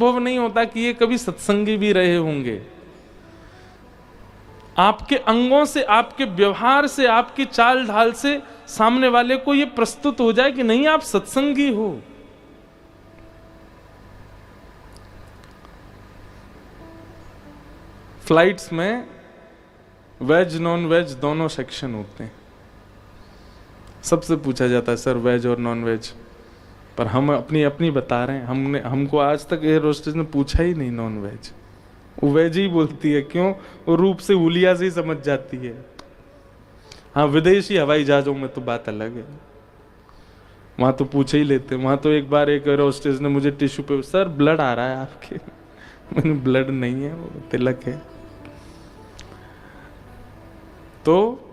अनुभव नहीं होता कि ये कभी सत्संगी भी रहे होंगे। आपके अंगों से, आपके व्यवहार से, आपकी चाल ढाल से सामने वाले को ये प्रस्तुत हो जाए कि नहीं आप सत्संगी हो। फ्लाइट्स में वेज नॉन वेज दोनों सेक्शन होते हैं। सबसे पूछा जाता है सर वेज और नॉन वेज, पर हम अपनी अपनी बता रहे हैं। हमको आज तक एयर होस्टेस ने पूछा ही नहीं नॉन वेज, वो वेज ही बोलती है। क्यों? वो रूप से हुलिया से ही समझ जाती है। हाँ, विदेशी हवाई जहाजों में तो बात अलग है, वहां तो पूछ ही लेते हैं। वहां तो एक बार एक एयर होस्टेस ने मुझे टिश्यू पे, सर ब्लड आ रहा है आपके। मैंने ब्लड नहीं है, वो तिलक है। तो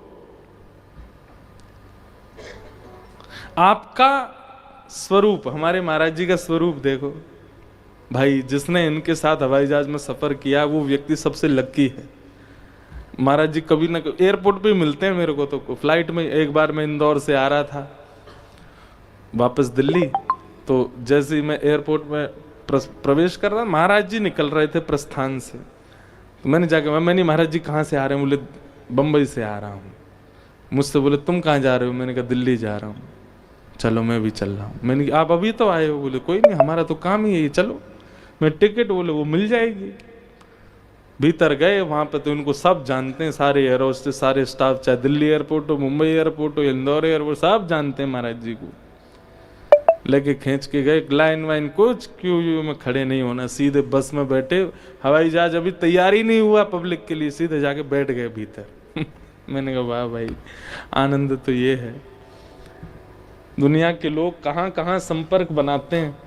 आपका स्वरूप, हमारे महाराज जी का स्वरूप देखो भाई। जिसने इनके साथ हवाई जहाज में सफर किया वो व्यक्ति सबसे लकी है। महाराज जी कभी ना कभी एयरपोर्ट पे मिलते हैं मेरे को। तो फ्लाइट में एक बार मैं इंदौर से आ रहा था वापस दिल्ली, तो जैसे ही मैं एयरपोर्ट में प्रवेश कर रहा, महाराज जी निकल रहे थे प्रस्थान से। तो मैंने जाके, मैंने महाराज जी कहाँ से आ रहे हैं? बोले बम्बई से आ रहा हूँ। मुझसे बोले तुम कहाँ जा रहे हो? मैंने कहा दिल्ली जा रहा हूँ। चलो मैं भी चल रहा हूँ। मैंने कहा आप अभी तो आए हो? बोले कोई नहीं, हमारा तो काम ही है, चलो। मैं टिकट, बोले वो मिल जाएगी। भीतर गए, वहां पे तो उनको सब जानते हैं, सारे एयर होस्टेस, सारे स्टाफ, चाहे दिल्ली एयरपोर्ट हो, मुंबई एयरपोर्ट हो, इंदौर एयरपोर्ट, सब जानते हैं महाराज जी को। लेके खींच के गए, लाइन वाइन कुछ क्यों में खड़े नहीं होना, सीधे बस में बैठे। हवाई जहाज अभी तैयार ही नहीं हुआ पब्लिक के लिए, सीधे जाके बैठ गए भीतर। मैंने कहा वाह भाई, आनंद तो ये है। दुनिया के लोग कहाँ कहाँ संपर्क बनाते हैं।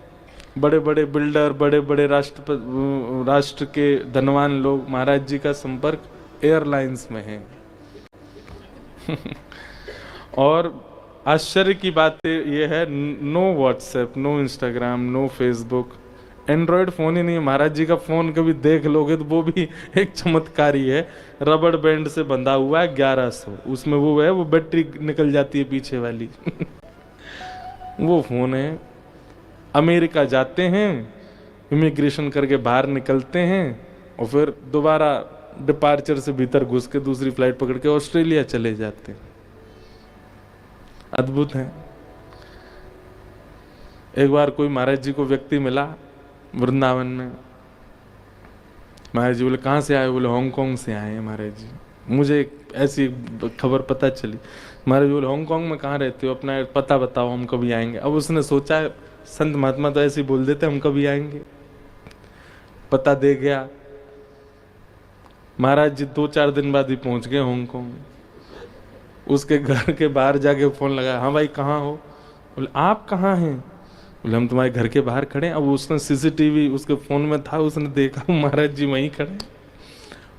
बड़े बड़े बिल्डर, बड़े बड़े राष्ट्र के धनवान लोग, महाराज जी का संपर्क एयरलाइंस में है। और आश्चर्य की बात ये है, no WhatsApp, no Instagram, no Facebook, Android phone ही नहीं है। महाराज जी का फोन कभी देख लोगे तो वो भी एक चमत्कार ही है। रबड़ बैंड से बंधा हुआ है 1100, उसमें वो है, वो बैटरी निकल जाती है पीछे वाली। वो फोन है। अमेरिका जाते हैं, इमिग्रेशन करके बाहर निकलते हैं और फिर दोबारा डिपार्चर से भीतर घुस के दूसरी फ्लाइट पकड़ के ऑस्ट्रेलिया चले जाते हैं। अद्भुत है। एक बार कोई महाराज जी को व्यक्ति मिला वृंदावन में। महाराज जी बोले कहाँ से आए? बोले हांगकांग से आए हैं महाराज जी। मुझे ऐसी खबर पता चली। महाराज बोले हांगकांग में कहाँ रहते हो? अपना पता बताओ, हम कभी आएंगे। अब उसने सोचा संत महात्मा तो ऐसे ही बोल देते हम कभी आएंगे। पता दे गया। महाराज जी 2-4 दिन बाद ही पहुंच गए हांगकांग। उसके घर के बाहर जाके फोन लगाया, हाँ भाई कहाँ हो? बोले आप कहाँ हैं? बोले हम तुम्हारे घर के बाहर खड़े हैं। अब उसने सीसीटीवी उसके फोन में था, उसने देखा महाराज जी वहीं खड़े।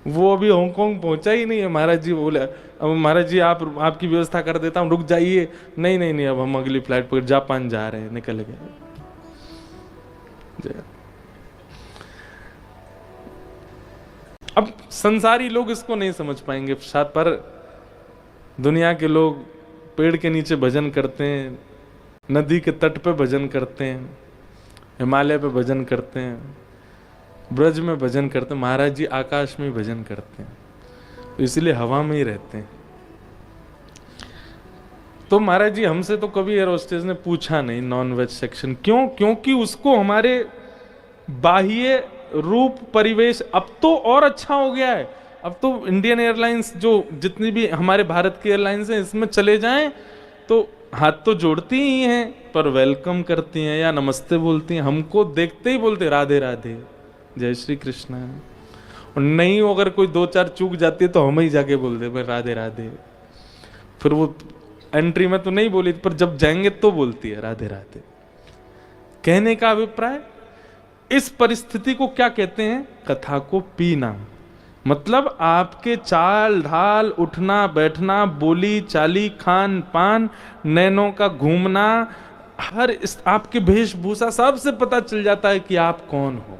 वो अभी हांगकांग पहुंचा ही नहीं है। महाराज जी बोले अब महाराज जी आपकी व्यवस्था कर देता हूँ, रुक जाइए। नहीं नहीं नहीं, अब हम अगली फ्लाइट पर जापान जा रहे हैं। निकल गए। अब संसारी लोग इसको नहीं समझ पाएंगे शायद, पर दुनिया के लोग पेड़ के नीचे भजन करते हैं, नदी के तट पे भजन करते हैं, हिमालय पे भजन करते हैं, ब्रज में भजन करते हैं। महाराज जी आकाश में भजन करते हैं, तो इसलिए हवा में ही रहते हैं। तो महाराज जी हमसे तो कभी एयर होस्टेस ने पूछा नहीं नॉन वेज सेक्शन। क्यों? क्योंकि उसको हमारे बाह्य रूप परिवेश अब तो और अच्छा हो गया है। अब तो इंडियन एयरलाइंस, जो जितनी भी हमारे भारत की एयरलाइंस हैं, इसमें चले जाएं तो हाथ तो जोड़ती ही हैं, पर वेलकम करती हैं या नमस्ते बोलती हैं। हमको देखते ही बोलते राधे राधे, जय श्री कृष्ण। और नहीं, अगर कोई 2-4 चूक जाती है तो हम ही जाके बोल दे राधे राधे। फिर वो एंट्री में तो नहीं बोली, पर जब जाएंगे तो बोलती है राधे राधे। कहने का अभिप्राय, इस परिस्थिति को क्या कहते हैं? कथा को पीना। मतलब आपके चाल ढाल, उठना बैठना, बोली चाली, खान पान, नैनों का घूमना, हर आपके वेशभूषा, सबसे पता चल जाता है कि आप कौन हो।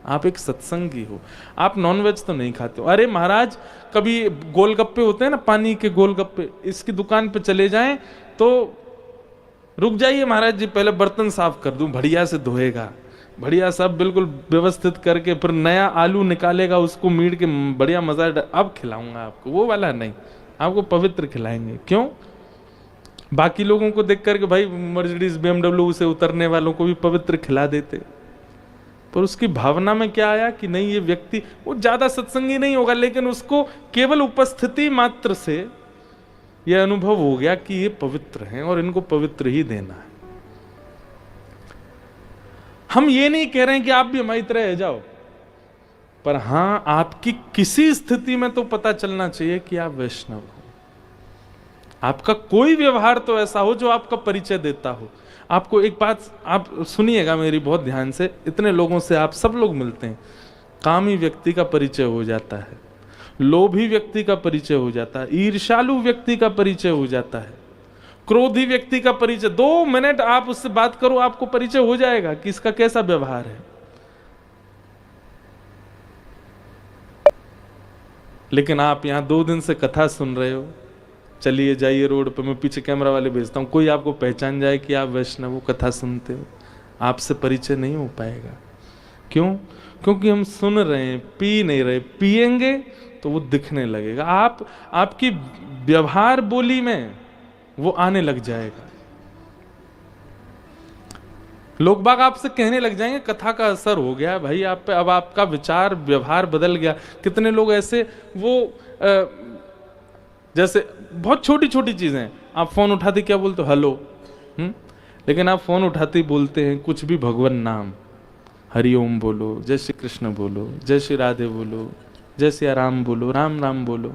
आप एक सत्संगी हो। आप नॉनवेज तो नहीं खाते हो। अरे महाराज, कभी गोलगप्पे होते हैं ना, पानी के गोलगप्पे, इसकी दुकान पे चले जाएं तो रुक जाइए महाराज जी, पहले बर्तन साफ कर दूं, बढ़िया से धोएगा। बढ़िया सब बिल्कुल व्यवस्थित करके फिर नया आलू निकालेगा, उसको मीट के बढ़िया मजा अब खिलाऊंगा आपको, वो वाला नहीं, आपको पवित्र खिलाएंगे। क्यों? बाकी लोगों को देख करके भाई मर्सिडीज BMW से उतरने वालों को भी पवित्र खिला देते, पर उसकी भावना में क्या आया कि नहीं, ये व्यक्ति वो ज्यादा सत्संगी नहीं होगा, लेकिन उसको केवल उपस्थिति मात्र से यह अनुभव हो गया कि ये पवित्र हैं और इनको पवित्र ही देना है। हम ये नहीं कह रहे हैं कि आप भी हमारी तरह रह जाओ, पर हां आपकी किसी स्थिति में तो पता चलना चाहिए कि आप वैष्णव हो। आपका कोई व्यवहार तो ऐसा हो जो आपका परिचय देता हो। आपको एक बात आप सुनिएगा मेरी बहुत ध्यान से, इतने लोगों से आप सब लोग मिलते हैं, कामी व्यक्ति का परिचय हो जाता है, लोभी व्यक्ति का परिचय हो जाता है, ईर्ष्यालु व्यक्ति का परिचय हो जाता है, क्रोधी व्यक्ति का परिचय। 2 मिनट आप उससे बात करो, आपको परिचय हो जाएगा कि इसका कैसा व्यवहार है। लेकिन आप यहां 2 दिन से कथा सुन रहे हो, चलिए जाइए रोड पे, मैं पीछे कैमरा वाले भेजता हूं, कोई आपको पहचान जाए कि आप वैष्णव हो, कथा सुनते हो, आपसे परिचय नहीं हो पाएगा। क्यों? क्योंकि हम सुन रहे हैं, पी नहीं रहे। पिएंगे तो वो दिखने लगेगा, आपकी व्यवहार बोली में वो आने लग जाएगा। लोग बाग आपसे कहने लग जाएंगे कथा का असर हो गया भाई आप पे, अब आपका विचार व्यवहार बदल गया। कितने लोग ऐसे वो जैसे बहुत छोटी छोटी चीजें, आप फोन उठाते क्या बोलते हो? हेलो। लेकिन आप फोन उठाते बोलते हैं कुछ भी भगवान नाम, हरिओम बोलो, जय श्री कृष्ण बोलो, जय श्री राधे बोलो, जय श्री राम बोलो, राम राम बोलो।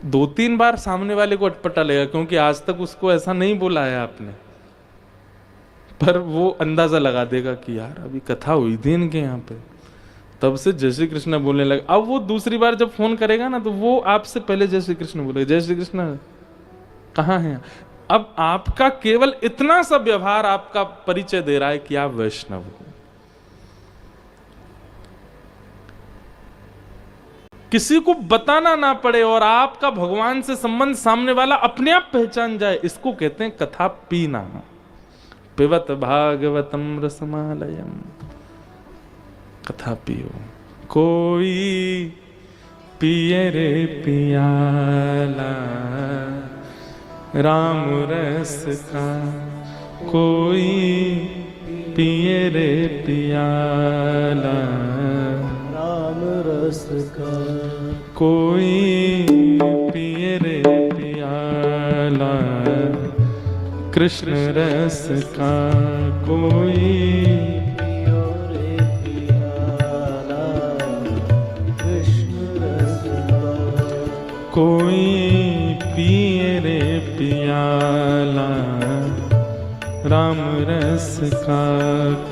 2-3 बार सामने वाले को अटपटा लगेगा, क्योंकि आज तक उसको ऐसा नहीं बोला है आपने, पर वो अंदाजा लगा देगा कि यार अभी कथा हुई थी इनके यहाँ पे, तब से जय श्री कृष्ण बोलने लगे। अब वो दूसरी बार जब फोन करेगा ना, तो वो आपसे पहले जय श्री कृष्ण बोलेगा, जय श्री कृष्ण कहाँ है। अब आपका केवल इतना सा व्यवहार आपका परिचय दे रहा है कि आप वैष्णव हो। किसी को बताना ना पड़े और आपका भगवान से संबंध सामने वाला अपने आप पहचान जाए, इसको कहते हैं कथा पीना। पिबत भागवतम रसमालयम, कथा पियो। कोई पिए रे पियाला राम रस का, कोई पिए रे पियाला राम रस का, कोई पिए रे पियाला कृष्ण रस का, कोई कोई पिए रे पियाला राम रस का,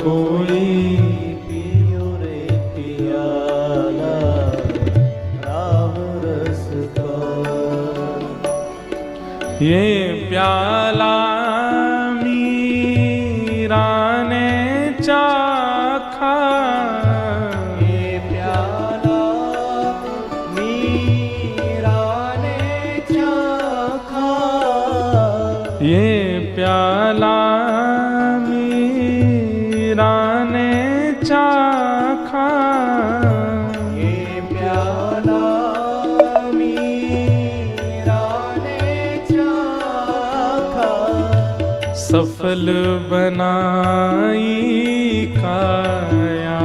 कोई पियो रे पियाला राम रस का। ये प्याला मीरा ने चाखा, ये प्याला मीरा ने चाखा, ये प्याला मीरा ने चाखा, सफल बनाई काया,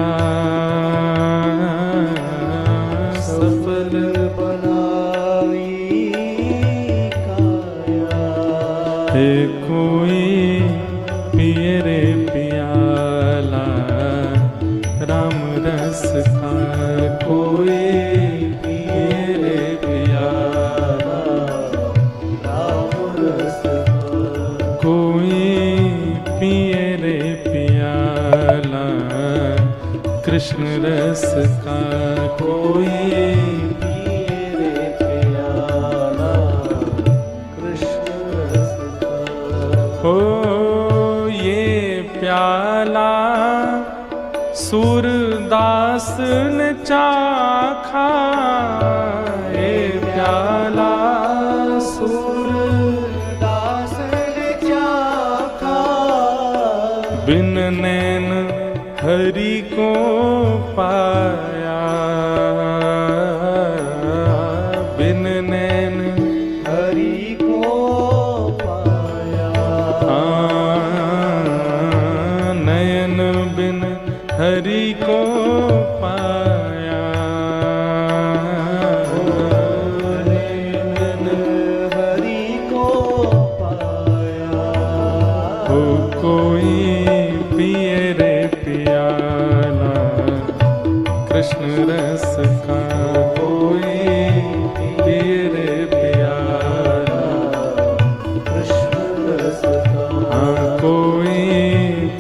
सफल बनाई काया। कोई पिए रे पियाला राम रस का, कोई पिए रे पियाला राम रस का, कोई पिए रे पियाला कृष्ण रस का, कोई प्याला सूरदास ने चाखा, ये प्याला सूरदास ने चाखा, बिन नैन पाया, बिन नैन हरि को पाया। नयन बिन हरि को पाया, नयन हरि को पाया। हो कोई पिए रे पियाला कृष्ण रस का, कोई पिए रे पियाला कृष्ण रस का। हाँ कोई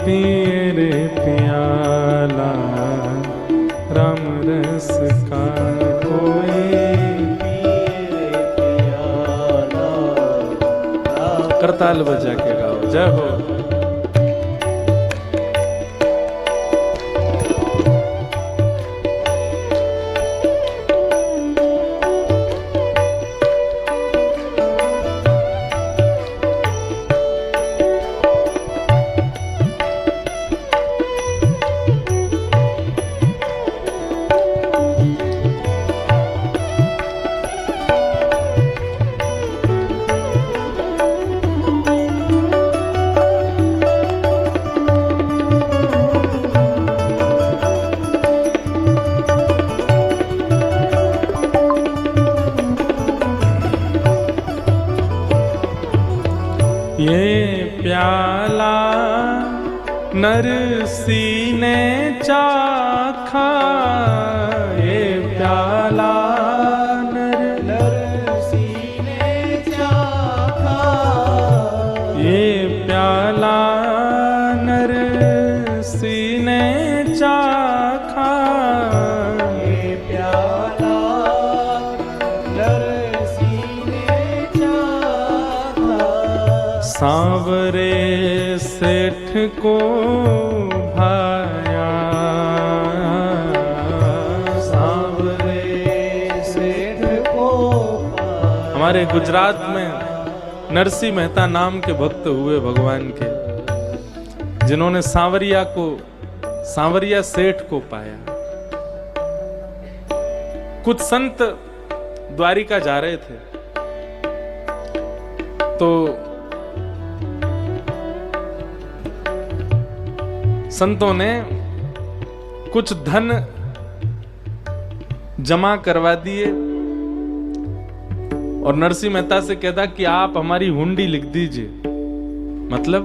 पिए रे पियाला राम रस का, कोई पिए पियाला। करताल बजा के गाओ, जय हो। ये प्याला नरसी ने चाखा, ये प्याला नरसी ने चाखा। ये प्याला नरसी ने चाखा, ये प्याला नरसी ने चाखा। सांवरे सेठ को भाया, सांवरे सेठ को पाया। हमारे गुजरात में नरसिंह मेहता नाम के भक्त हुए भगवान के, जिन्होंने सांवरिया सेठ को पाया। कुछ संत द्वारिका जा रहे थे तो संतों ने कुछ धन जमा करवा दिए और नरसिंह मेहता से कहता कि आप हमारी हुंडी लिख दीजिए। मतलब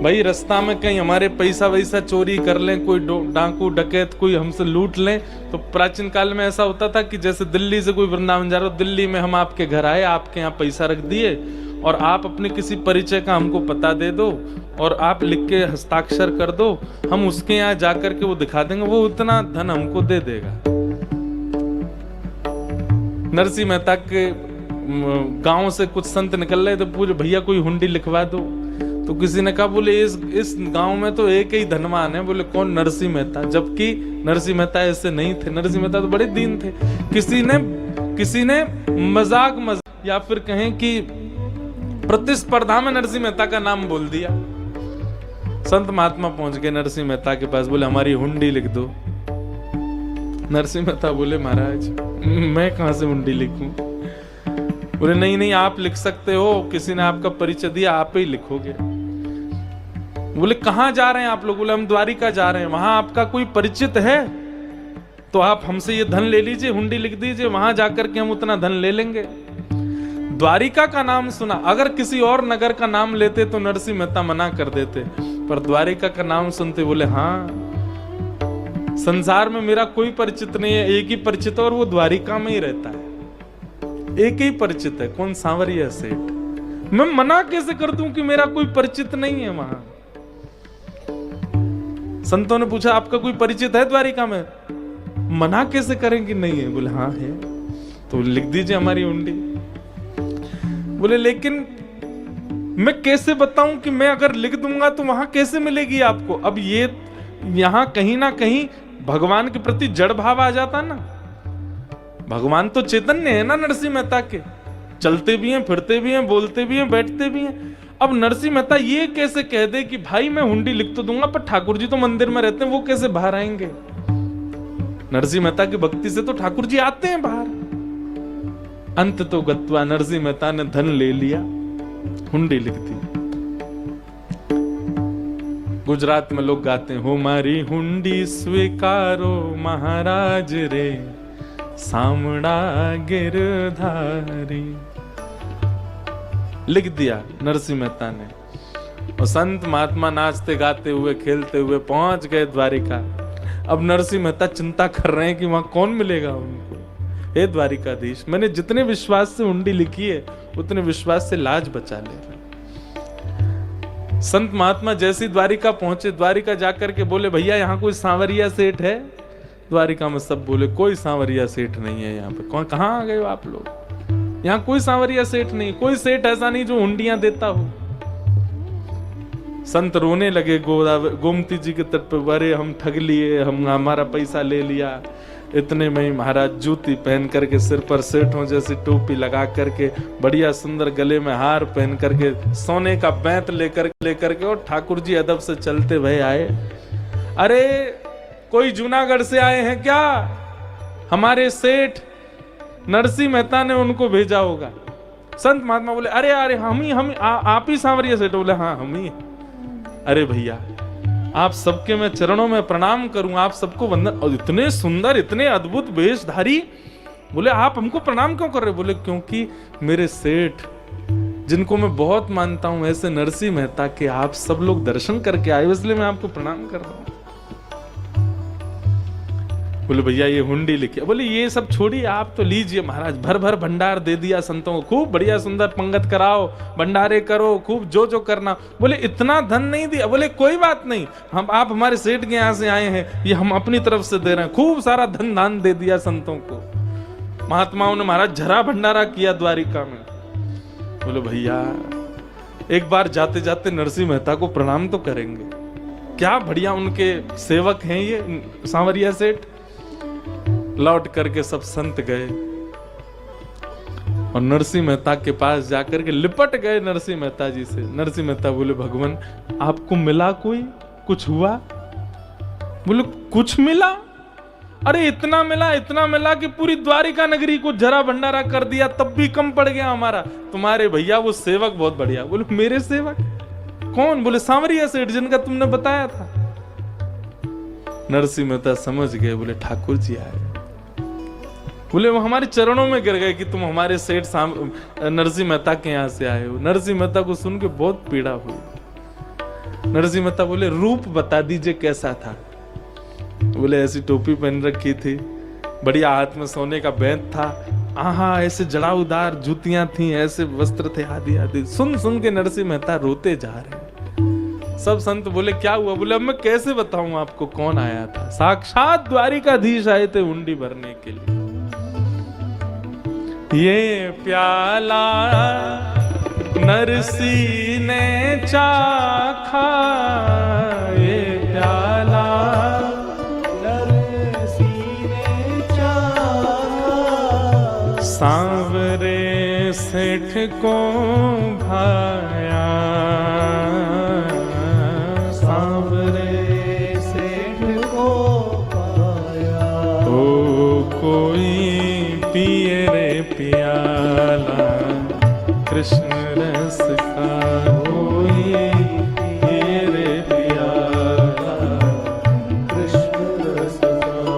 भाई रास्ता में कहीं हमारे पैसा वैसा चोरी कर लें, कोई डाकू डकैत कोई हमसे लूट लें, तो प्राचीन काल में ऐसा होता था कि जैसे दिल्ली से कोई वृंदावन जा रहा हो, दिल्ली में हम आपके घर आए, आपके यहाँ पैसा रख दिए और आप अपने किसी परिचय का हमको पता दे दो और आप लिख के हस्ताक्षर कर दो, हम उसके यहाँ जाकर के वो दिखा देंगे, वो उतना धन हमको दे देगा। नरसिंह मेहता के गांव से कुछ संत निकल रहे तो पूछे भैया कोई हुंडी लिखवा दो। तो किसी ने कहा बोले इस गांव में तो एक ही धनवान है। बोले कौन? नरसिंह मेहता। जबकि नरसिंह मेहता ऐसे नहीं थे, नरसिंह मेहता तो बड़े दीन थे। किसी ने मजाक या फिर कहें कि प्रतिस्पर्धा में नरसिंह मेहता का नाम बोल दिया। संत महात्मा पहुंच गए नरसिंह मेहता के पास, बोले हमारी हुंडी लिख दो। नरसिंह मेहता बोले महाराज मैं कहां से हुंडी लिखूं? बोले नहीं आप लिख सकते हो, किसी ने आपका परिचय दिया, आप ही लिखोगे। बोले कहां जा रहे हैं आप लोग? बोले हम द्वारिका जा रहे हैं। वहां आपका कोई परिचित है तो आप हमसे ये धन ले लीजिए, हुंडी लिख दीजिए, वहां जाकर के हम उतना धन ले लेंगे। द्वारिका का नाम सुना, अगर किसी और नगर का नाम लेते तो नरसिंह मेहता मना कर देते, पर द्वारिका का नाम सुनते बोले हाँ, संसार में मेरा कोई परिचित नहीं है, एक ही परिचित है और वो द्वारिका में ही रहता है। एक ही परिचित है, कौन? सांवरिया सेठ। मैं मना कैसे कर दूं कि मेरा कोई परिचित नहीं है वहां? संतों ने पूछा आपका कोई परिचित है द्वारिका में? मना कैसे करेंगे? नहीं है। बोले हाँ है। तो लिख दीजिए हमारी हुंडी। बोले लेकिन मैं कैसे बताऊं कि मैं अगर लिख दूंगा तो वहां कैसे मिलेगी आपको? अब ये यहां कहीं ना कहीं भगवान के प्रति जड़ भाव आ जाता ना। भगवान तो चैतन्य है ना नरसिंह मेहता के, चलते भी हैं, फिरते भी हैं, बोलते भी हैं, बैठते भी हैं। अब नरसिंह मेहता ये कैसे कह दे कि भाई मैं हुंडी लिख तो दूंगा पर ठाकुर जी तो मंदिर में रहते हैं, वो कैसे बाहर आएंगे? नरसिंह मेहता की भक्ति से तो ठाकुर जी आते हैं बाहर। अंत तो गत्वा नरसिंह मेहता ने धन ले लिया, हुंडी लिख दी। गुजरात में लोग गाते हैं, हो मारी हुंडी स्वीकारो महाराज रे, सामड़ा गिरधारी। लिख दिया नरसिंह मेहता ने। और संत महात्मा नाचते गाते हुए खेलते हुए पहुंच गए द्वारिका। अब नरसिंह मेहता चिंता कर रहे हैं कि वहां कौन मिलेगा उनको। हे द्वारिकाधीश, मैंने जितने विश्वास से हुंडी लिखी है उतने विश्वास से लाज बचा ले। संत महात्मा जैसी द्वारिका पहुंचे, द्वारिका जाकर के बोले, भैया यहाँ कोई सांवरिया सेठ है? द्वारिका में सब बोले, कोई सांवरिया सेठ नहीं है यहाँ पे। कौन, कहाँ आ गए हो आप लोग? यहाँ कोई सांवरिया सेठ नहीं, कोई सेठ ऐसा नहीं जो हुंडियां देता हो। संत रोने लगे गोमती जी के तट पे, अरे हम ठग लिए, हम हमारा पैसा ले लिया। इतने में ही महाराज जूती पहन करके, सिर पर सेठों जैसी टोपी लगा करके, बढ़िया सुंदर गले में हार पहन करके, सोने का बैंत लेकर के और ठाकुर जी अदब से चलते हुए आए। अरे कोई जूनागढ़ से आए हैं क्या? हमारे सेठ नरसिंह मेहता ने उनको भेजा होगा। संत महात्मा बोले, अरे अरे हम आप ही सांवरिया सेठ? बोले हाँ हम ही। अरे भैया, आप सबके मैं चरणों में प्रणाम करूं, आप सबको वंदन। और इतने सुंदर, इतने अद्भुत वेशधारी। बोले आप हमको प्रणाम क्यों कर रहे? बोले क्योंकि मेरे सेठ जिनको मैं बहुत मानता हूं, ऐसे नरसिंह मेहता के आप सब लोग दर्शन करके आए, इसलिए मैं आपको प्रणाम कर रहा हूं। बोले भैया ये हुंडी लिखिए। बोले ये सब छोड़िए, आप तो लीजिए महाराज। भर भर भंडार दे दिया संतों को, खूब बढ़िया सुंदर पंगत कराओ, भंडारे करो, खूब जो जो करना। बोले इतना धन नहीं दिया। बोले कोई बात नहीं, हम आप हमारे सेठ के यहाँ से आए हैं, ये हम अपनी तरफ से दे रहे हैं। खूब सारा धन दान दे दिया संतों को। महात्माओं ने महाराज झरा भंडारा किया द्वारिका में। बोले भैया एक बार जाते जाते नरसिंह मेहता को प्रणाम तो करेंगे। क्या बढ़िया उनके सेवक हैं ये सांवरिया सेठ। लौट करके सब संत गए और नरसिंह मेहता के पास जाकर के लिपट गए नरसिंह मेहता जी से। नरसिंह मेहता बोले, भगवान आपको मिला कोई, कुछ हुआ? बोले कुछ मिला? अरे इतना मिला कि पूरी द्वारिका नगरी को जरा भंडारा कर दिया, तब भी कम पड़ गया हमारा। तुम्हारे भैया वो सेवक बहुत बढ़िया। बोले मेरे सेवक कौन? बोले सांवरिया सेठ जिनका तुमने बताया था। नरसिंह मेहता समझ गए, बोले ठाकुर जी आए। बोले वो हमारे चरणों में गिर गए कि तुम हमारे सेठ नरसिंह मेहता के यहाँ से आए हो। नरसिंह मेहता को सुन के बहुत पीड़ा हुई। नरसिंह मेहता बोले रूप बता दीजिए कैसा था? बोले ऐसी टोपी पहन रखी थी, बढ़िया हाथ में सोने का बैंत था, आहा ऐसे जड़ाऊदार जूतियां थी, ऐसे वस्त्र थे, आदि आदि। सुन सुन के नरसिंह मेहता रोते जा रहे। सब संत बोले क्या हुआ? बोले अब मैं कैसे बताऊं आपको कौन आया था? साक्षात द्वारिकाधीश आए थे हुंडी भरने के लिए। ये प्याला नरसी ने चाखा, ये प्याला नरसी ने चाखा, सांवरे सेठ को भाया, सांवरे सेठ को पाया। ओ कोई पिए रे प्याला कृष्ण रस का, कोई पिए रे प्याला कृष्ण रस का।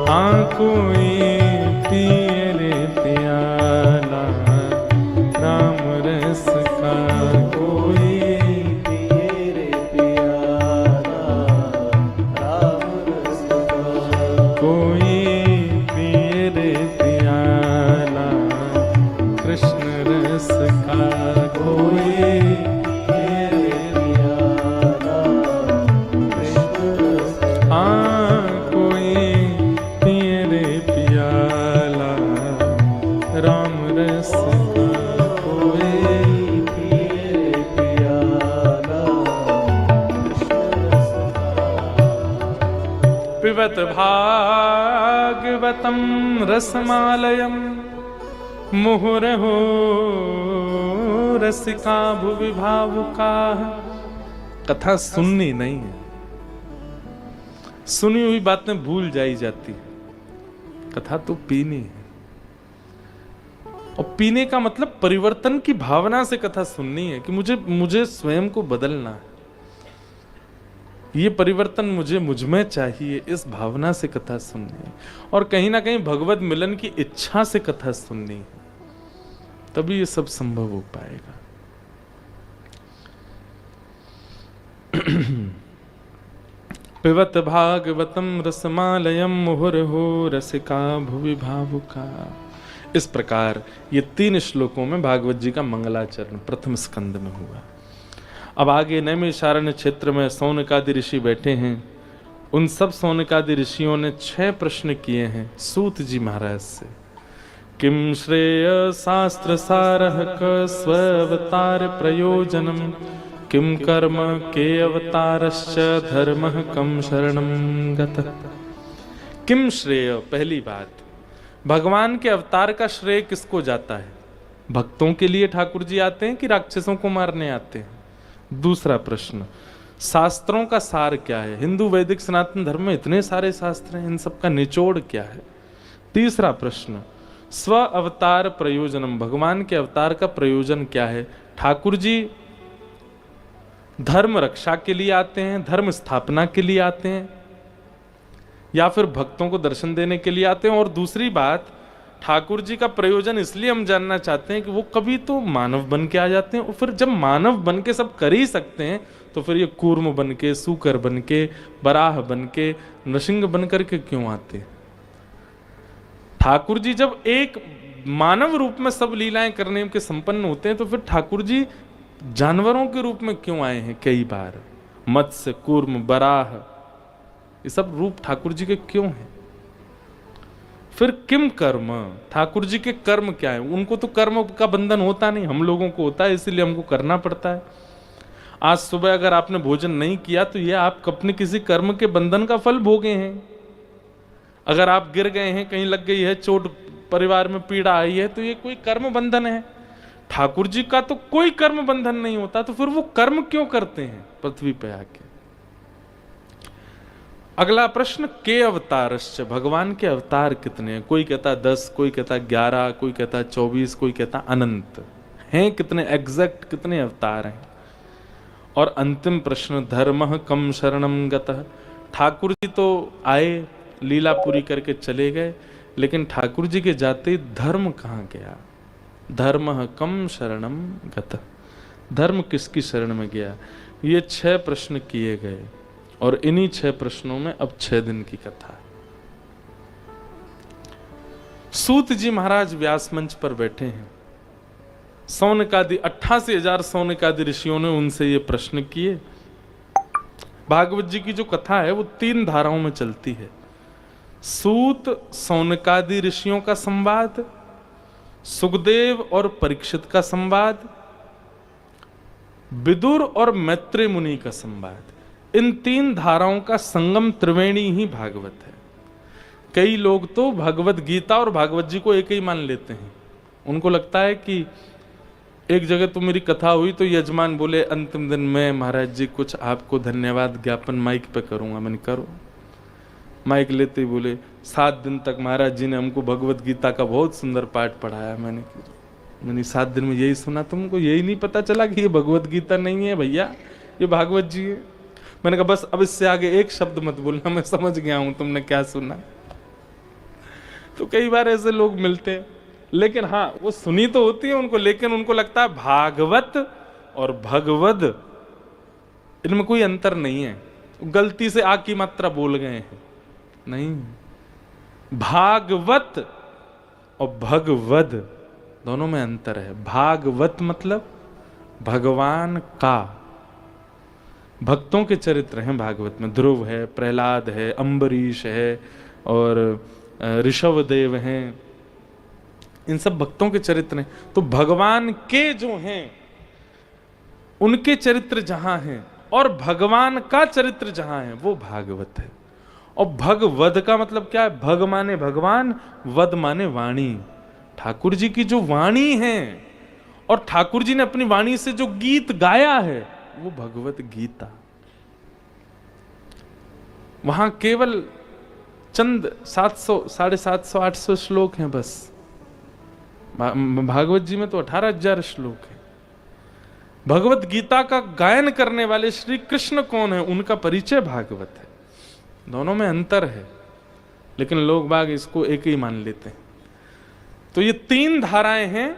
हाँ कोई पिए रे प्याला राम रस का, कोई पिए रे प्याला राम रस का। कोई पिए रे प्याला कृष्ण रस का, कोई पिए रे प्याला कृष्ण रस का। हाँ कोई पिए रे प्याला राम रस का, कोई पिए रे प्याला कृष्ण रस का। पिबत भागवतम रसमालयम मुहुरहो रसिका भुवि भावुका। कथा सुननी नहीं है, सुनी हुई बातें भूल जाई जाती है। कथा तो पीनी है। और पीने का मतलब परिवर्तन की भावना से कथा सुननी है कि मुझे स्वयं को बदलना है, ये परिवर्तन मुझ में चाहिए, इस भावना से कथा सुननी है। और कहीं ना कहीं भगवत मिलन की इच्छा से कथा सुननी है, तभी ये सब संभव हो पाएगा। पिबत भागवतम रसमालयम मुहुर्हो रसिका भुवि भावुका। इस प्रकार ये 3 श्लोकों में भागवत जी का मंगलाचरण प्रथम स्कंद में हुआ। अब आगे नैमिषारण्य क्षेत्र में सौनकादि ऋषि बैठे हैं। उन सब सौनकादि ऋषियों ने 6 प्रश्न किए हैं सूत जी महाराज से। किम श्रेय शास्त्र सारः क स्वावतार प्रयोजनम किम कर्म के अवतारश्च धर्मः कम शरणम गतः। किम श्रेय, पहली बात, भगवान के अवतार का श्रेय किसको जाता है? भक्तों के लिए ठाकुर जी आते हैं कि राक्षसों को मारने आते हैं? दूसरा प्रश्न, शास्त्रों का सार क्या है? हिंदू वैदिक सनातन धर्म में इतने सारे शास्त्र हैं, इन सब का निचोड़ क्या है? तीसरा प्रश्न, स्व अवतार प्रयोजनम, भगवान के अवतार का प्रयोजन क्या है? ठाकुर जी धर्म रक्षा के लिए आते हैं, धर्म स्थापना के लिए आते हैं, या फिर भक्तों को दर्शन देने के लिए आते हैं? और दूसरी बात, ठाकुर जी का प्रयोजन इसलिए हम जानना चाहते हैं कि वो कभी तो मानव बन के आ जाते हैं, और फिर जब मानव बन के सब कर ही सकते हैं तो फिर ये कूर्म बन के, सूकर बन के, बराह बन के, नृसिंह बन करके क्यों आते हैं? ठाकुर जी जब एक मानव रूप में सब लीलाएं करने के संपन्न होते हैं तो फिर ठाकुर जी जानवरों के रूप में क्यों आए हैं? कई बार मत्स्य, कूर्म, बराह, ये सब रूप ठाकुर जी के क्यों हैं? फिर किम कर्म, ठाकुर जी के कर्म क्या है? उनको तो कर्म का बंधन होता नहीं, हम लोगों को होता है, इसीलिए हमको करना पड़ता है। आज सुबह अगर आपने भोजन नहीं किया तो ये आप अपने किसी कर्म के बंधन का फल भोगे हैं। अगर आप गिर गए हैं, कहीं लग गई है चोट, परिवार में पीड़ा आई है, तो ये कोई कर्म बंधन है। ठाकुर जी का तो कोई कर्म बंधन नहीं होता, तो फिर वो कर्म क्यों करते हैं पृथ्वी पे आके? अगला प्रश्न, के अवतारश्च, भगवान के अवतार कितने हैं? कोई कहता 10, कोई कहता 11, कोई कहता 24, कोई कहता अनंत। हैं कितने एग्जैक्ट कितने अवतार हैं? और अंतिम प्रश्न, धर्मः कम शरणम गतः, ठाकुर जी तो आए, लीला पूरी करके चले गए, लेकिन ठाकुर जी के जाते धर्म कहाँ गया? धर्मः कम शरणम गतः, धर्म किसकी शरण में गया? ये 6 प्रश्न किए गए, और इन्हीं 6 प्रश्नों में अब 6 दिन की कथा है। सूत जी महाराज व्यास मंच पर बैठे हैं। सौनकादि 88,000 सौनकादि ऋषियों ने उनसे ये प्रश्न किए। भागवत जी की जो कथा है वो 3 धाराओं में चलती है। सूत सौनकादि ऋषियों का संवाद, सुखदेव और परीक्षित का संवाद, विदुर और मैत्रेय मुनि का संवाद। इन 3 धाराओं का संगम त्रिवेणी ही भागवत है। कई लोग तो भगवत गीता और भागवत जी को एक ही मान लेते हैं। उनको लगता है कि एक जगह तो मेरी कथा हुई तो यजमान बोले अंतिम दिन में महाराज जी कुछ आपको धन्यवाद ज्ञापन माइक पे करूंगा। मैंने करो। माइक लेते ही बोले 7 दिन तक महाराज जी ने हमको भगवत गीता का बहुत सुंदर पाठ पढ़ाया। मैंने 7 दिन में यही सुना, तुमको यही नहीं पता चला कि ये भगवत गीता नहीं है भैया, ये भागवत जी है। मैंने कहा बस अब इससे आगे एक शब्द मत बोलना, मैं समझ गया हूं तुमने क्या सुना। तो कई बार ऐसे लोग मिलते हैं, लेकिन हाँ वो सुनी तो होती है उनको, लेकिन उनको लगता है भागवत और भगवद इनमें कोई अंतर नहीं है, गलती से आ की मात्रा बोल गए हैं। नहीं, भागवत और भगवद दोनों में अंतर है। भागवत मतलब भगवान का, भक्तों के चरित्र हैं भागवत में। ध्रुव है, प्रहलाद है, अम्बरीश है और ऋषभदेव हैं, इन सब भक्तों के चरित्र हैं। तो भगवान के जो हैं उनके चरित्र जहां हैं और भगवान का चरित्र जहां है वो भागवत है। और भगवद का मतलब क्या है? भग माने भगवान, वद माने वाणी। ठाकुर जी की जो वाणी है और ठाकुर जी ने अपनी वाणी से जो गीत गाया है वो भगवत गीता। वहां केवल चंद 700, 750, 800 श्लोक हैं बस। भागवत जी में तो 18,000 श्लोक है। भगवत गीता का गायन करने वाले श्री कृष्ण कौन है, उनका परिचय भागवत है। दोनों में अंतर है, लेकिन लोग बाग इसको एक ही मान लेते हैं। तो ये 3 धाराएं हैं,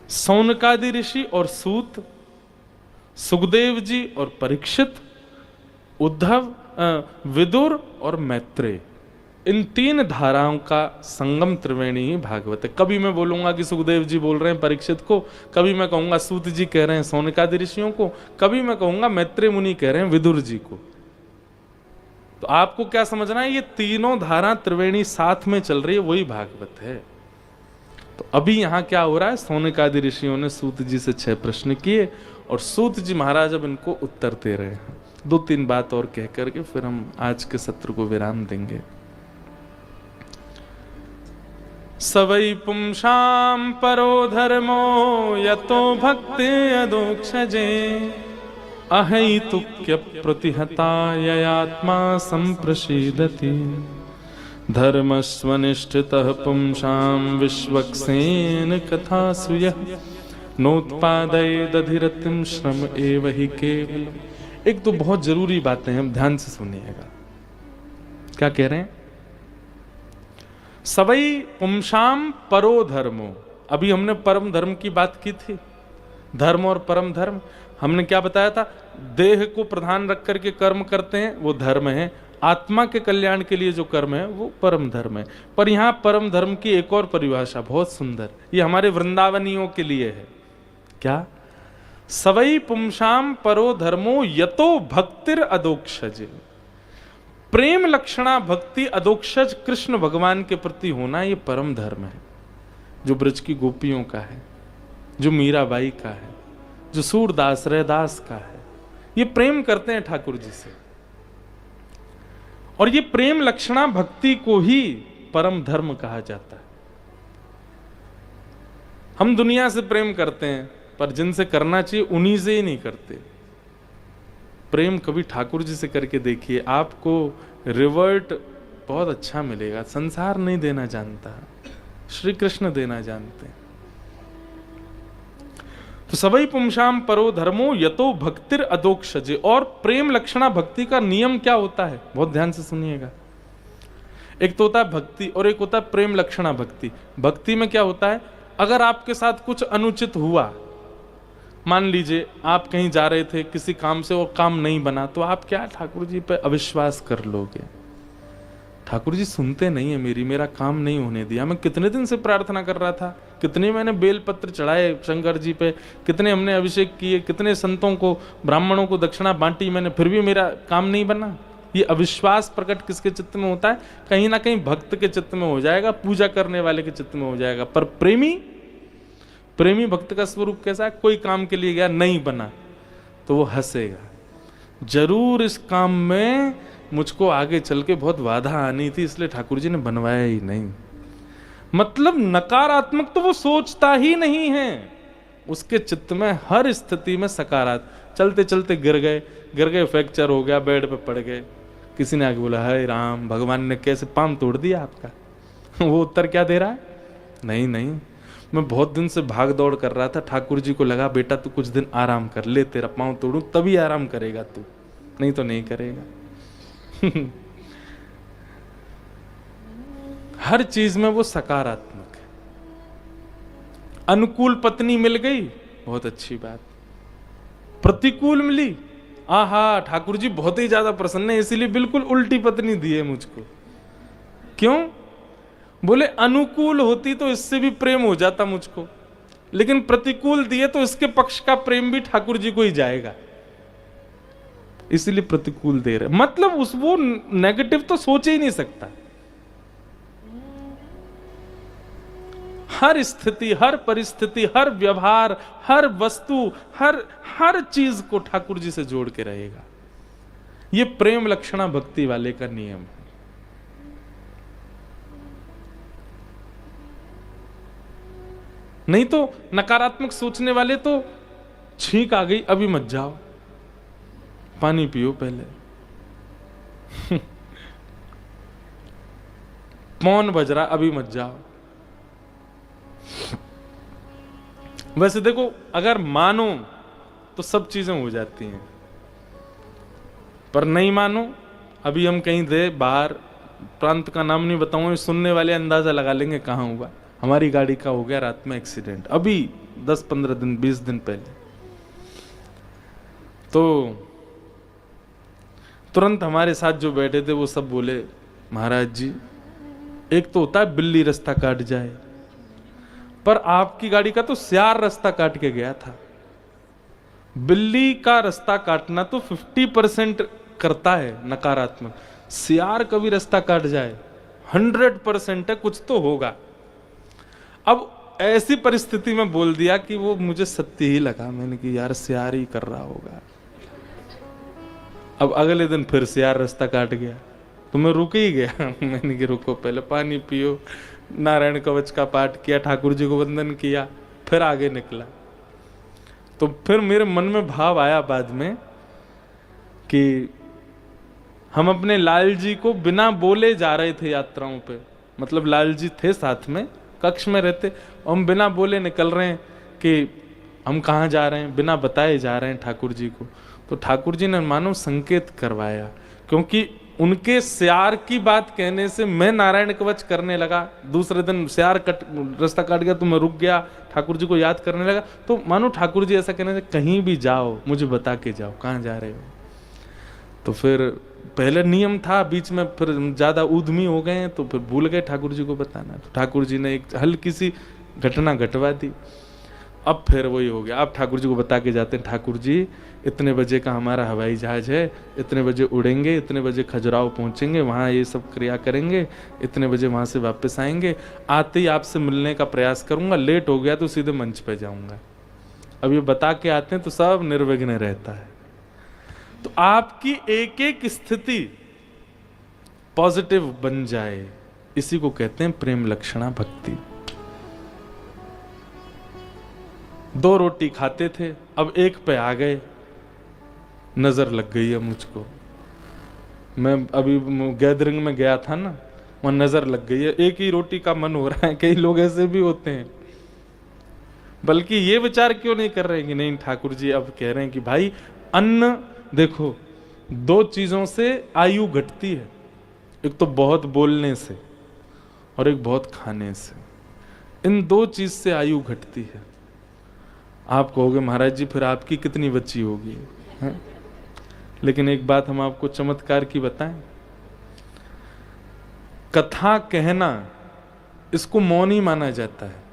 सौनकादि ऋषि और सूत, सुखदेव जी और परीक्षित, उद्धव, विदुर और मैत्रेय। इन 3 धाराओं का संगम त्रिवेणी ही भागवत है। कभी मैं बोलूंगा कि सुखदेव जी बोल रहे हैं परीक्षित को, कभी मैं कहूंगा सूत जी कह रहे हैं सौनकादि ऋषियों को, कभी मैं कहूंगा मैत्रेय मुनि कह रहे हैं विदुर जी को। तो आपको क्या समझना है, ये तीनों धारा त्रिवेणी साथ में चल रही है, वही भागवत है। तो अभी यहां क्या हो रहा है, सौनकादि ऋषियों ने सूत जी से 6 प्रश्न किए और सूत जी महाराज अब इनको उत्तर दे रहे हैं। 2-3 बात और कह करके फिर हम आज के सत्र को विराम देंगे। सवै पुंसां परो धर्मो यतो भक्ति अदोक्षजे अहैतुक्य प्रतिहता ययात्मा संप्रसीदति धर्मस्वनिष्ठितः पुंसां विश्वक्सेन कथासु यः नोत्पादयेदधिरतिं श्रम एव हि केवलम्। एक तो बहुत जरूरी बातें हैं, ध्यान से सुनिएगा। क्या कह रहे हैं, सवै पुंसां परो धर्मो। अभी हमने परम धर्म की बात की थी, धर्म और परम धर्म। हमने क्या बताया था, देह को प्रधान रख करके कर्म करते हैं वो धर्म है, आत्मा के कल्याण के लिए जो कर्म है वो परम धर्म है। पर यहाँ परम धर्म की एक और परिभाषा बहुत सुंदर, ये हमारे वृंदावनियों के लिए है। क्या, सवै पुंसां परो धर्मो यतो भक्तिर अदोक्षज। प्रेम लक्षणा भक्ति अदोक्षज कृष्ण भगवान के प्रति होना, ये परम धर्म है, जो ब्रज की गोपियों का है, जो मीराबाई का है, जो सूरदास रैदास का है। ये प्रेम करते हैं ठाकुर जी से, और ये प्रेम लक्षणा भक्ति को ही परम धर्म कहा जाता है। हम दुनिया से प्रेम करते हैं, पर जिनसे करना चाहिए उन्हीं से ही नहीं करते। प्रेम कभी ठाकुर जी से करके देखिए, आपको रिवर्ट बहुत अच्छा मिलेगा। संसार नहीं देना जानता, श्री कृष्ण देना जानते हैं। तो सवै पुंसां परो धर्मो यतो भक्तिर अदोक्षजे। और प्रेम लक्षणा भक्ति का नियम क्या होता है, बहुत ध्यान से सुनिएगा। एक तो होता है भक्ति और एक होता है प्रेम लक्षणा भक्ति। भक्ति में क्या होता है, अगर आपके साथ कुछ अनुचित हुआ, मान लीजिए आप कहीं जा रहे थे किसी काम से और काम नहीं बना, तो आप क्या ठाकुर जी पे अविश्वास कर लोगे, ठाकुर जी सुनते नहीं है मेरी, मेरा काम नहीं होने दिया। मैं कितने दिन से प्रार्थना कर रहा था, कितने मैंने बेलपत्र चढ़ाए शंकर जी पे, कितने हमने अभिषेक किए, कितने संतों को ब्राह्मणों को दक्षिणा बांटी मैंने, फिर भी मेरा काम नहीं बना। ये अविश्वास प्रकट किसके चित्त में होता है, कहीं ना कहीं भक्त के चित्त में हो जाएगा, पूजा करने वाले के चित्त में हो जाएगा। पर प्रेमी भक्त का स्वरूप कैसा है, कोई काम के लिए गया नहीं बना तो वो हंसेगा, जरूर इस काम में मुझको आगे चल के बहुत बाधा आनी थी, इसलिए ठाकुर जी ने बनवाया ही नहीं। मतलब नकारात्मक तो वो सोचता ही नहीं है, उसके चित्त में हर स्थिति में सकारात्मक। चलते चलते गिर गए, फ्रैक्चर हो गया, बेड पे पड़ गए, किसी ने आके बोला हाय राम, भगवान ने कैसे पांव तोड़ दिया आपका। वो उत्तर क्या दे रहा है, नहीं, मैं बहुत दिन से भाग दौड़ कर रहा था, ठाकुर जी को लगा बेटा तू कुछ दिन आराम कर ले, तेरा पांव तोड़ूं तभी आराम करेगा तू, नहीं तो नहीं करेगा। हर चीज में वो सकारात्मक है। अनुकूल पत्नी मिल गई, बहुत अच्छी बात। प्रतिकूल मिली, आहा ठाकुर जी बहुत ही ज्यादा प्रसन्न है, इसीलिए बिल्कुल उल्टी पत्नी दी है मुझको। क्यों, बोले अनुकूल होती तो इससे भी प्रेम हो जाता मुझको, लेकिन प्रतिकूल दिए तो इसके पक्ष का प्रेम भी ठाकुर जी को ही जाएगा, इसलिए प्रतिकूल दे रहे। मतलब वो नेगेटिव तो सोच ही नहीं सकता। हर स्थिति, हर परिस्थिति, हर व्यवहार, हर वस्तु, हर चीज को ठाकुर जी से जोड़ के रहेगा। ये प्रेम लक्षणा भक्ति वाले का नियम है। नहीं तो नकारात्मक सोचने वाले तो छींक आ गई अभी मत जाओ, पानी पियो पहले। पौन बज रहा, अभी मत जाओ। वैसे देखो, अगर मानो तो सब चीजें हो जाती हैं, पर नहीं मानो। अभी हम कहीं थे बाहर, प्रांत का नाम नहीं बताऊंगा, सुनने वाले अंदाजा लगा लेंगे कहाँ हुआ। हमारी गाड़ी का हो गया रात में एक्सीडेंट, अभी 10-15 दिन 20 दिन पहले। तो तुरंत हमारे साथ जो बैठे थे वो सब बोले, महाराज जी, एक तो होता है बिल्ली रास्ता काट जाए, पर आपकी गाड़ी का तो सियार रास्ता काट के गया था। बिल्ली का रास्ता काटना तो 50% करता है नकारात्मक, सियार कभी रास्ता काट जाए 100% है, कुछ तो होगा। अब ऐसी परिस्थिति में बोल दिया कि वो मुझे सत्य ही लगा। मैंने कि यार सियार ही कर रहा होगा। अब अगले दिन फिर सियार रास्ता काट गया तो मैं रुक ही गया। मैंने कि रुको, पहले पानी पियो, नारायण कवच का पाठ किया, ठाकुर जी को वंदन किया, फिर आगे निकला। तो फिर मेरे मन में भाव आया बाद में कि हम अपने लाल जी को बिना बोले जा रहे थे यात्राओं पे। मतलब लाल जी थे साथ में, कक्ष में रहते, और हम बिना बोले निकल रहे हैं कि हम कहाँ जा रहे हैं, बिना बताए जा रहे हैं ठाकुर जी को। तो ठाकुर जी ने मानो संकेत करवाया, क्योंकि उनके सियार की बात कहने से मैं नारायण कवच करने लगा। दूसरे दिन सियार रास्ता काट गया तो मैं रुक गया, ठाकुर जी को याद करने लगा। तो मानो ठाकुर जी ऐसा कहने से, कहीं भी जाओ मुझे बता के जाओ कहाँ जा रहे हो। तो फिर पहले नियम था, बीच में फिर ज्यादा उद्यमी हो गए तो फिर भूल गए ठाकुर जी को बताना। तो ठाकुर जी ने एक हल्की सी घटना घटवा दी। अब फिर वही हो गया, अब ठाकुर जी को बता के जाते हैं, ठाकुर जी इतने बजे का हमारा हवाई जहाज है, इतने बजे उड़ेंगे, इतने बजे खजुराहो पहुंचेंगे, वहाँ ये सब क्रिया करेंगे, इतने बजे वहाँ से वापस आएंगे, आते ही आपसे मिलने का प्रयास करूंगा, लेट हो गया तो सीधे मंच पे जाऊंगा। अब ये बता के आते हैं तो सब निर्विघ्न रहता है। तो आपकी एक एक स्थिति पॉजिटिव बन जाए, इसी को कहते हैं प्रेम लक्षणा भक्ति। 2 रोटी खाते थे, अब 1 पे आ गए, नजर लग गई है मुझको। मैं अभी गैदरिंग में गया था ना, वहां नजर लग गई है, 1 ही रोटी का मन हो रहा है। कई लोग ऐसे भी होते हैं, बल्कि ये विचार क्यों नहीं कर रहे कि नहीं ठाकुर जी अब कह रहे हैं कि भाई अन्न देखो, 2 चीजों से आयु घटती है, एक तो बहुत बोलने से और एक बहुत खाने से। इन 2 चीज से आयु घटती है। आप कहोगे महाराज जी फिर आपकी कितनी बची होगी, है? लेकिन एक बात हम आपको चमत्कार की बताएं, कथा कहना इसको मौन ही माना जाता है,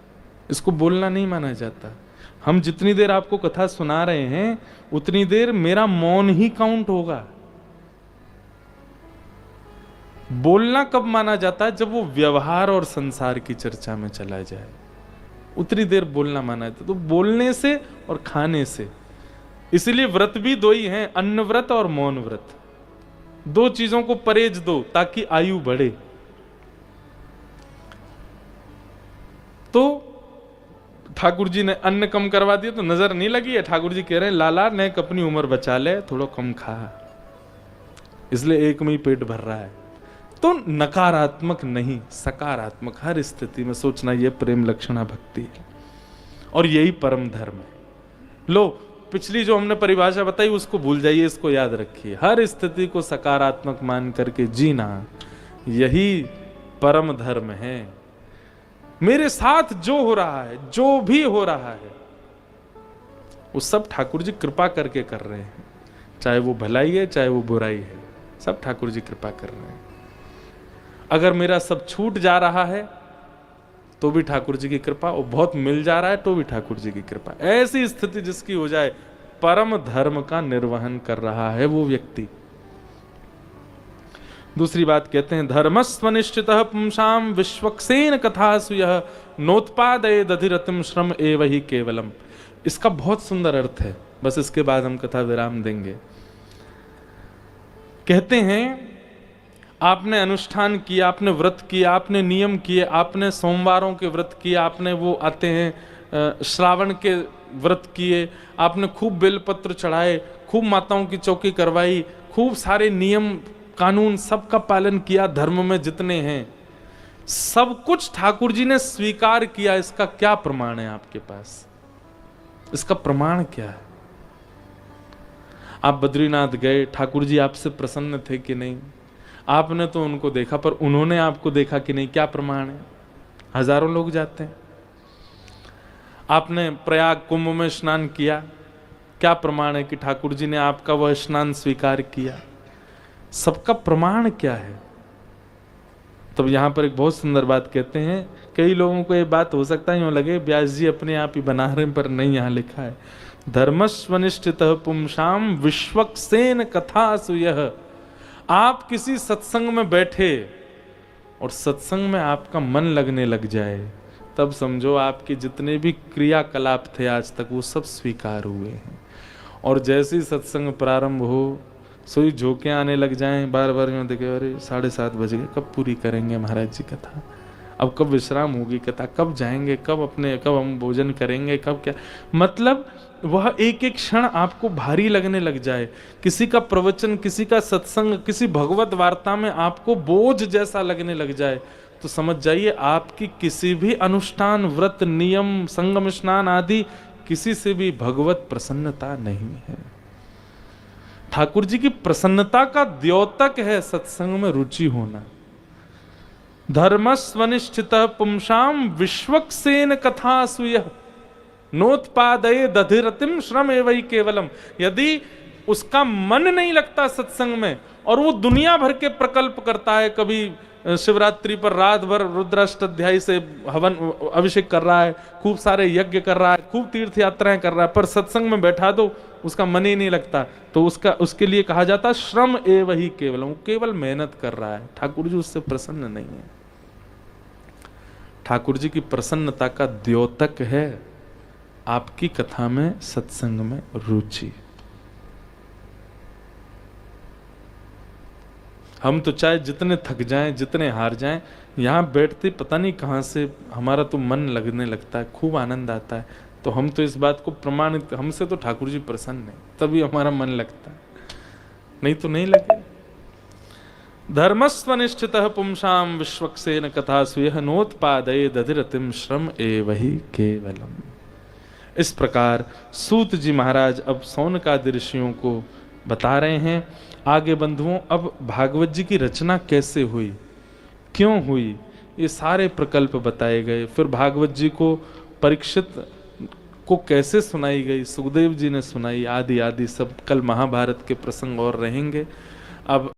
इसको बोलना नहीं माना जाता। हम जितनी देर आपको कथा सुना रहे हैं उतनी देर मेरा मौन ही काउंट होगा। बोलना कब माना जाता है? जब वो व्यवहार और संसार की चर्चा में चला जाए, उतनी देर बोलना माना जाता है। तो बोलने से और खाने से, इसलिए व्रत भी 2 ही हैं, अन्न व्रत और मौन व्रत। 2 चीजों को परहेज दो ताकि आयु बढ़े। तो ठाकुर जी ने अन्न कम करवा दिया तो नजर नहीं लगी है। ठाकुर जी कह रहे हैं लाला ने अपनी उम्र बचा ले, थोड़ा कम खा, इसलिए 1 में ही पेट भर रहा है। तो नकारात्मक नहीं, सकारात्मक हर स्थिति में सोचना, यह प्रेम लक्षणा भक्ति है और यही परम धर्म है। लो, पिछली जो हमने परिभाषा बताई उसको भूल जाइए, इसको याद रखिए। हर स्थिति को सकारात्मक मान करके जीना, यही परम धर्म है। मेरे साथ जो हो रहा है, जो भी हो रहा है, वो सब ठाकुर जी कृपा करके कर रहे हैं। चाहे वो भलाई है चाहे वो बुराई है, सब ठाकुर जी कृपा कर रहे हैं। अगर मेरा सब छूट जा रहा है तो भी ठाकुर जी की कृपा, और बहुत मिल जा रहा है तो भी ठाकुर जी की कृपा। ऐसी स्थिति जिसकी हो जाए, परम धर्म का निर्वहन कर रहा है वो व्यक्ति। दूसरी बात कहते हैं, धर्मस्वनिश्चितः पुंसाम विश्वक्सेन कथासु यः नोत्पादयेद् अधिरतिं श्रम एव हि केवलम। इसका बहुत सुंदर अर्थ है, बस इसके बाद हम कथा विराम देंगे। कहते हैं आपने अनुष्ठान किया, आपने व्रत किया, आपने नियम किए, आपने सोमवारों के व्रत किए, आपने वो आते हैं श्रावण के व्रत किए, आपने खूब बेलपत्र चढ़ाए, खूब माताओं की चौकी करवाई, खूब सारे नियम कानून सबका पालन किया, धर्म में जितने हैं सब कुछ ठाकुर जी ने स्वीकार किया, इसका क्या प्रमाण है आपके पास? इसका प्रमाण क्या है? आप बद्रीनाथ गए, ठाकुर जी आपसे प्रसन्न थे कि नहीं? आपने तो उनको देखा, पर उन्होंने आपको देखा कि नहीं? क्या प्रमाण है? हजारों लोग जाते हैं। आपने प्रयाग कुंभ में स्नान किया, क्या प्रमाण है कि ठाकुर जी ने आपका वह स्नान स्वीकार किया? सबका प्रमाण क्या है? तब यहां पर एक बहुत सुंदर बात कहते हैं। कई लोगों को ये बात हो सकता है यूं लगे व्यास जी अपने आप ही बना रहे हैं, पर नहीं, यहां लिखा है धर्मस्वनिष्ठितः पुंसाम विश्वक्सेन कथासु यः। आप किसी सत्संग में बैठे और सत्संग में आपका मन लगने लग जाए, तब समझो आपके जितने भी क्रियाकलाप थे आज तक वो सब स्वीकार हुए हैं। और जैसे ही सत्संग प्रारंभ हो, सोई झोंके आने लग जाएं, बार बार यूं देखे, अरे 7:30 बज गए, कब पूरी करेंगे महाराज जी कथा? अब कब विश्राम होगी कथा? कब जाएंगे? कब हम भोजन करेंगे? कब क्या? मतलब वह एक एक क्षण आपको भारी लगने लग जाए। किसी का प्रवचन, किसी का सत्संग, किसी भगवत वार्ता में आपको बोझ जैसा लगने लग जाए, तो समझ जाइए आपकी किसी भी अनुष्ठान, व्रत, नियम, संगम स्नान आदि किसी से भी भगवत प्रसन्नता नहीं है। ठाकुर जी की प्रसन्नता का द्योतक है सत्संग में रुचि होना। धर्मस्वनिष्ठितः पुंसाम विश्वक्सेन कथासु यः नोत्पादये दधिरतिम श्रम एवं केवलम। यदि उसका मन नहीं लगता सत्संग में और वो दुनिया भर के प्रकल्प करता है, कभी शिवरात्रि पर रात भर रुद्राष्टाध्यायी से हवन अभिषेक कर रहा है, खूब सारे यज्ञ कर रहा है, खूब तीर्थ यात्राएं कर रहा है, पर सत्संग में बैठा दो उसका मन ही नहीं लगता, तो उसके लिए कहा जाता श्रम एव ही केवलम, केवल मेहनत कर रहा है। ठाकुर जी उससे प्रसन्न नहीं है। ठाकुर जी की प्रसन्नता का द्योतक है आपकी कथा में, सत्संग में रुचि। हम तो चाहे जितने थक जाएं, जितने हार जाएं, यहां बैठते पता नहीं कहां से हमारा तो मन लगने लगता है, खूब आनंद आता है। तो हम तो इस बात को प्रमाणित, हमसे तो ठाकुर जी प्रसन्न है, तभी हमारा मन लगता है, नहीं तो नहीं लगे। धर्मस्वनिष्ठितः पुंसाम विश्वक्सेन कथासु यः नोत्पादये दधिरतिम श्रम एव हि केवलम। इस प्रकार सूत जी महाराज अब सौनकादि ऋषियों को बता रहे हैं। आगे बंधुओं, अब भागवत जी की रचना कैसे हुई, क्यों हुई, ये सारे प्रकल्प बताए गए। फिर भागवत जी को परीक्षित को कैसे सुनाई गई, सुखदेव जी ने सुनाई, आदि आदि सब कल महाभारत के प्रसंग और रहेंगे। अब